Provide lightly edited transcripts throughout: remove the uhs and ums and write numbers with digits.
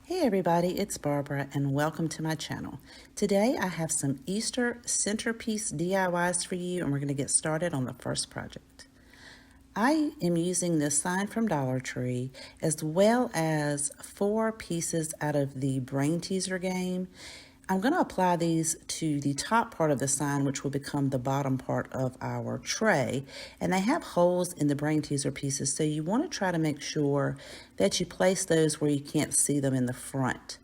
Hey everybody, it's Barbara and welcome to my channel. Today I have some Easter centerpiece DIYs for you and we're going to get started on the first project. I am using this sign from Dollar Tree as well as 4 pieces out of the Brain Teaser game. I'm going to apply these to the top part of the sign, which will become the bottom part of our tray. And they have holes in the Brain Teaser pieces, so you want to try to make sure that you place those where you can't see them in the front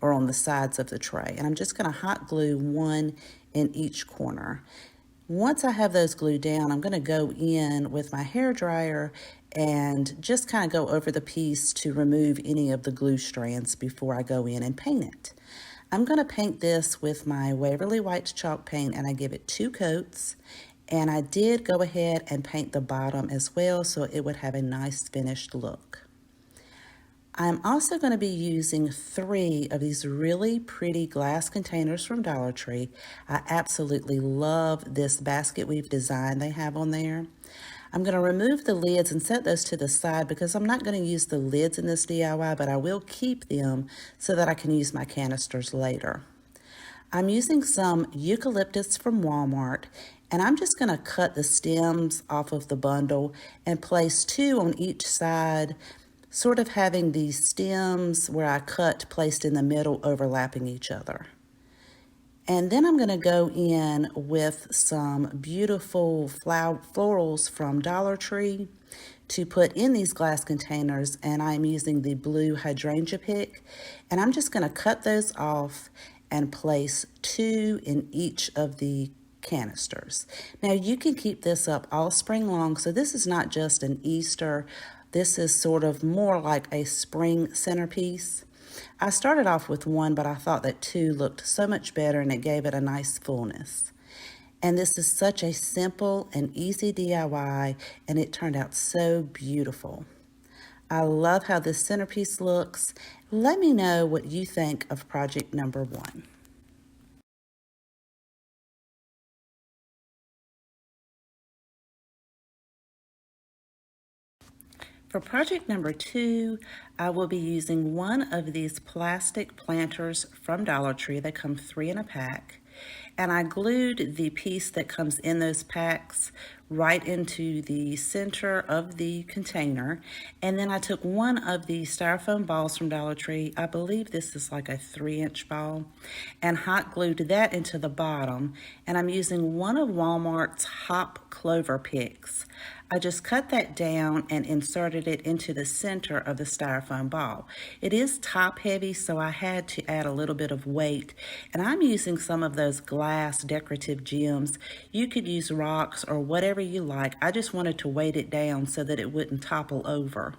or on the sides of the tray. And I'm just going to hot glue one in each corner. Once I have those glued down, I'm going to go in with my hair dryer and just kind of go over the piece to remove any of the glue strands before I go in and paint it. I'm going to paint this with my Waverly White chalk paint and I give it 2 coats. And I did go ahead and paint the bottom as well so it would have a nice finished look. I'm also going to be using 3 of these really pretty glass containers from Dollar Tree. I absolutely love this basket weave design they have on there. I'm going to remove the lids and set those to the side because I'm not going to use the lids in this DIY, but I will keep them so that I can use my canisters later. I'm using some eucalyptus from Walmart, and I'm just going to cut the stems off of the bundle and place 2 on each side, sort of having the stems where I cut placed in the middle overlapping each other. And then I'm going to go in with some beautiful florals from Dollar Tree to put in these glass containers, and I'm using the blue hydrangea pick. And I'm just going to cut those off and place 2 in each of the canisters. Now you can keep this up all spring long, so this is not just an Easter, this is sort of more like a spring centerpiece. I started off with 1, but I thought that 2 looked so much better and it gave it a nice fullness. And this is such a simple and easy DIY and it turned out so beautiful. I love how this centerpiece looks. Let me know what you think of project number 1. For project number 2, I will be using one of these plastic planters from Dollar Tree. They come 3 in a pack. And I glued the piece that comes in those packs right into the center of the container. And then I took one of the styrofoam balls from Dollar Tree, I believe this is like a 3-inch ball, and hot glued that into the bottom. And I'm using one of Walmart's hop clover picks. I just cut that down and inserted it into the center of the styrofoam ball. It is top heavy, so I had to add a little bit of weight. And I'm using some of those glass decorative gems. You could use rocks or whatever you like. I just wanted to weight it down so that it wouldn't topple over.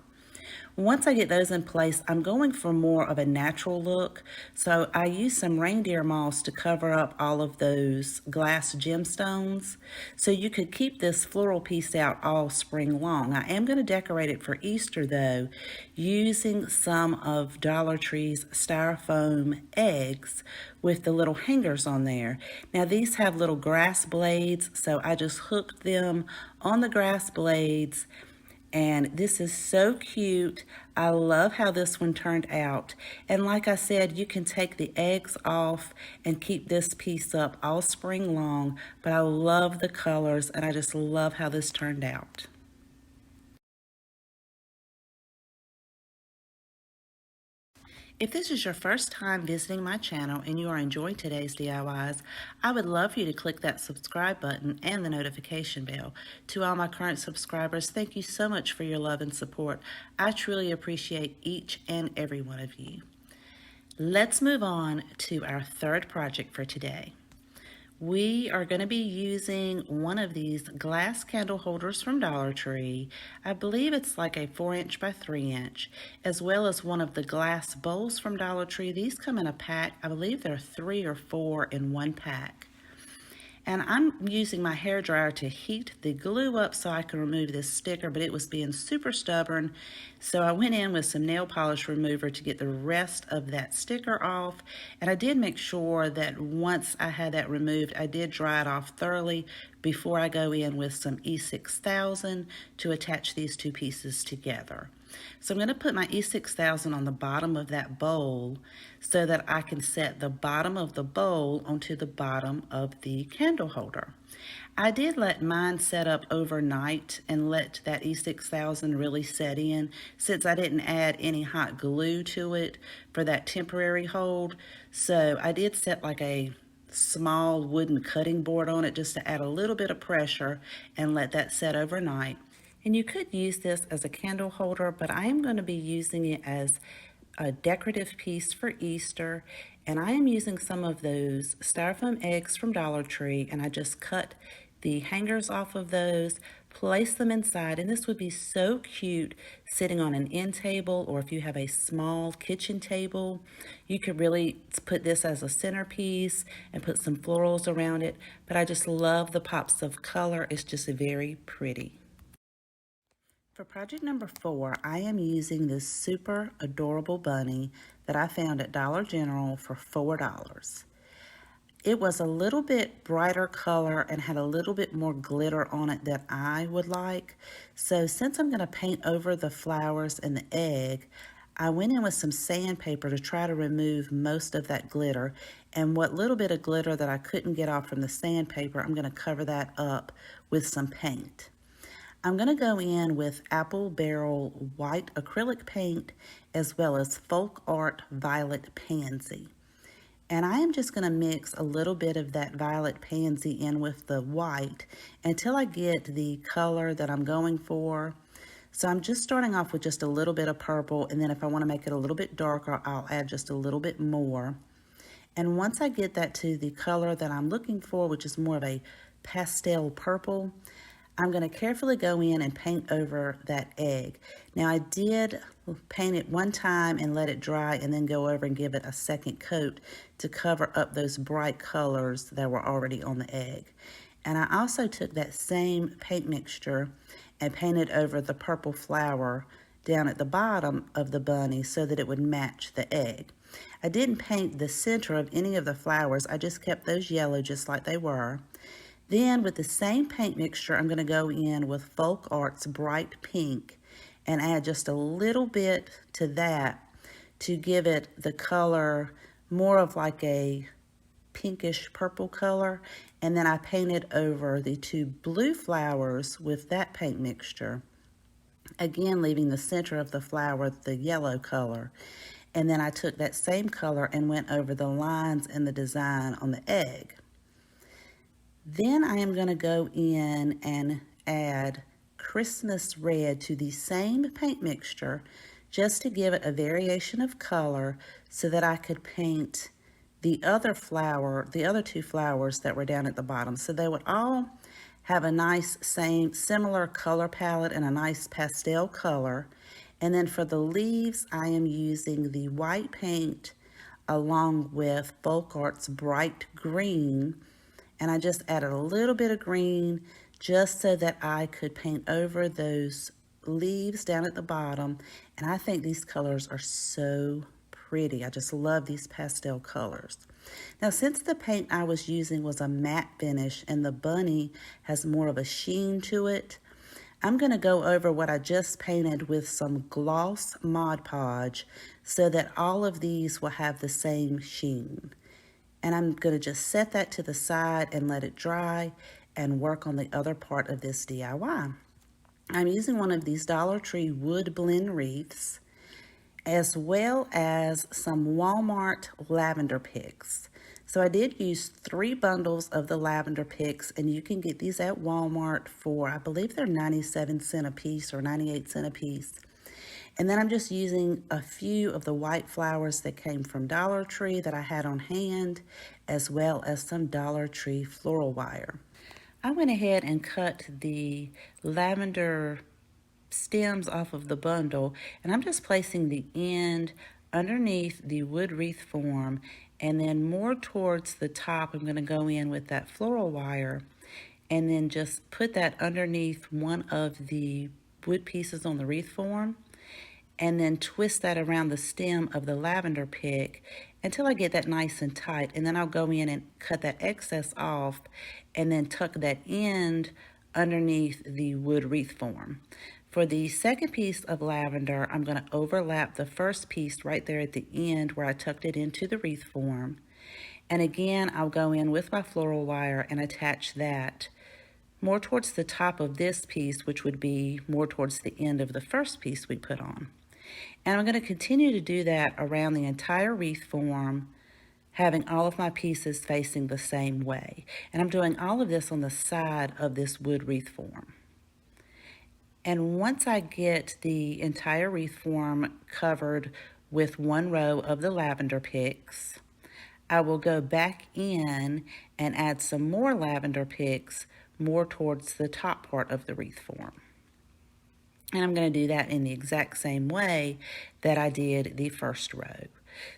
Once I get those in place, I'm going for more of a natural look. So I use some reindeer moss to cover up all of those glass gemstones. So you could keep this floral piece out all spring long. I am going to decorate it for Easter though, using some of Dollar Tree's styrofoam eggs with the little hangers on there. Now these have little grass blades, so I just hooked them on the grass blades. And this is so cute. I love how this one turned out. And like I said, you can take the eggs off and keep this piece up all spring long. But I love the colors and I just love how this turned out. If this is your first time visiting my channel and you are enjoying today's DIYs, I would love for you to click that subscribe button and the notification bell. To all my current subscribers, thank you so much for your love and support. I truly appreciate each and every one of you. Let's move on to our third project for today. We are going to be using one of these glass candle holders from Dollar Tree. I believe it's like a 4-inch by 3-inch, as well as one of the glass bowls from Dollar Tree. These come in a pack. I believe there are 3 or 4 in one pack. And I'm using my hair dryer to heat the glue up so I can remove this sticker, but it was being super stubborn. So I went in with some nail polish remover to get the rest of that sticker off. And I did make sure that once I had that removed, I did dry it off thoroughly before I go in with some E6000 to attach these 2 pieces together. So I'm going to put my E6000 on the bottom of that bowl so that I can set the bottom of the bowl onto the bottom of the candle holder. I did let mine set up overnight and let that E6000 really set in, since I didn't add any hot glue to it for that temporary hold. So I did set like a small wooden cutting board on it just to add a little bit of pressure and let that set overnight. And you could use this as a candle holder, but I am going to be using it as a decorative piece for Easter. And I am using some of those styrofoam eggs from Dollar Tree, and I just cut the hangers off of those, place them inside, and this would be so cute sitting on an end table, or if you have a small kitchen table, you could really put this as a centerpiece and put some florals around it. But I just love the pops of color. It's just very pretty. For project number 4, I am using this super adorable bunny that I found at Dollar General for $4. It was a little bit brighter color and had a little bit more glitter on it than I would like. So since I'm going to paint over the flowers and the egg, I went in with some sandpaper to try to remove most of that glitter. And what little bit of glitter that I couldn't get off from the sandpaper, I'm going to cover that up with some paint. I'm going to go in with Apple Barrel white acrylic paint as well as Folk Art Violet Pansy. And I am just going to mix a little bit of that violet pansy in with the white until I get the color that I'm going for. So I'm just starting off with just a little bit of purple, and then if I want to make it a little bit darker, I'll add just a little bit more. And once I get that to the color that I'm looking for, which is more of a pastel purple, I'm going to carefully go in and paint over that egg. Now I did paint it one time and let it dry and then go over and give it a second coat to cover up those bright colors that were already on the egg. And I also took that same paint mixture and painted over the purple flower down at the bottom of the bunny so that it would match the egg. I didn't paint the center of any of the flowers, I just kept those yellow just like they were. Then with the same paint mixture, I'm going to go in with Folk Art's Bright Pink and add just a little bit to that to give it the color more of like a pinkish purple color. And then I painted over the 2 blue flowers with that paint mixture, again leaving the center of the flower the yellow color. And then I took that same color and went over the lines and the design on the egg. Then I am going to go in and add Christmas red to the same paint mixture just to give it a variation of color so that I could paint the other flower, the other 2 flowers that were down at the bottom. So they would all have a nice similar color palette and a nice pastel color. And then for the leaves, I am using the white paint along with Folk Art's Bright Green. And I just added a little bit of green just so that I could paint over those leaves down at the bottom. And I think these colors are so pretty. I just love these pastel colors. Now, since the paint I was using was a matte finish and the bunny has more of a sheen to it, I'm going to go over what I just painted with some gloss Mod Podge so that all of these will have the same sheen. And I'm going to just set that to the side and let it dry and work on the other part of this DIY. I'm using one of these Dollar Tree wood blend wreaths as well as some Walmart lavender picks. So I did use 3 bundles of the lavender picks, and you can get these at Walmart for, I believe they're 97 cents a piece or 98 cents a piece. And then I'm just using a few of the white flowers that came from Dollar Tree that I had on hand, as well as some Dollar Tree floral wire. I went ahead and cut the lavender stems off of the bundle, and I'm just placing the end underneath the wood wreath form, and then more towards the top I'm going to go in with that floral wire and then just put that underneath one of the wood pieces on the wreath form, and then twist that around the stem of the lavender pick until I get that nice and tight. And then I'll go in and cut that excess off and then tuck that end underneath the wood wreath form. For the second piece of lavender, I'm going to overlap the first piece right there at the end where I tucked it into the wreath form. And again, I'll go in with my floral wire and attach that more towards the top of this piece, which would be more towards the end of the first piece we put on. And I'm going to continue to do that around the entire wreath form, having all of my pieces facing the same way. And I'm doing all of this on the side of this wood wreath form. And once I get the entire wreath form covered with one row of the lavender picks, I will go back in and add some more lavender picks more towards the top part of the wreath form. And I'm going to do that in the exact same way that I did the first row.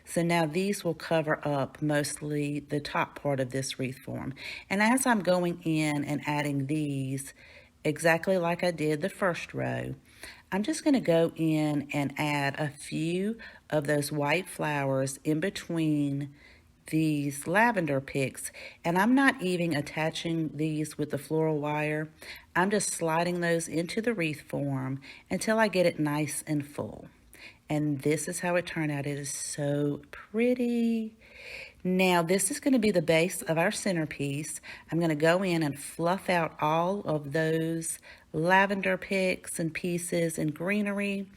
So now these will cover up mostly the top part of this wreath form. And as I'm going in and adding these, exactly like I did the first row, I'm just going to go in and add a few of those white flowers in between these lavender picks, and I'm not even attaching these with the floral wire. I'm just sliding those into the wreath form until I get it nice and full. And this is how it turned out. It is so pretty. Now this is going to be the base of our centerpiece. I'm going to go in and fluff out all of those lavender picks and pieces and greenery.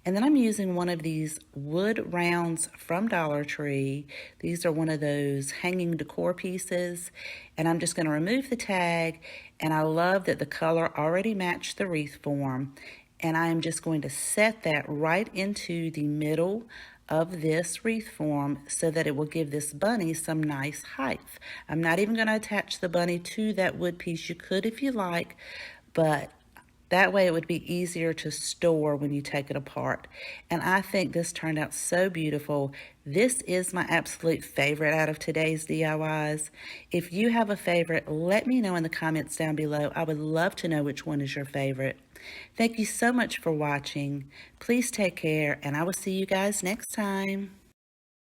And then I'm using one of these wood rounds from Dollar Tree. These are one of those hanging decor pieces. And I'm just going to remove the tag. And I love that the color already matched the wreath form. And I am just going to set that right into the middle of this wreath form so that it will give this bunny some nice height. I'm not even going to attach the bunny to that wood piece. You could if you like, but that way it would be easier to store when you take it apart. And I think this turned out so beautiful. This is my absolute favorite out of today's DIYs. If you have a favorite, let me know in the comments down below. I would love to know which one is your favorite. Thank you so much for watching. Please take care, and I will see you guys next time.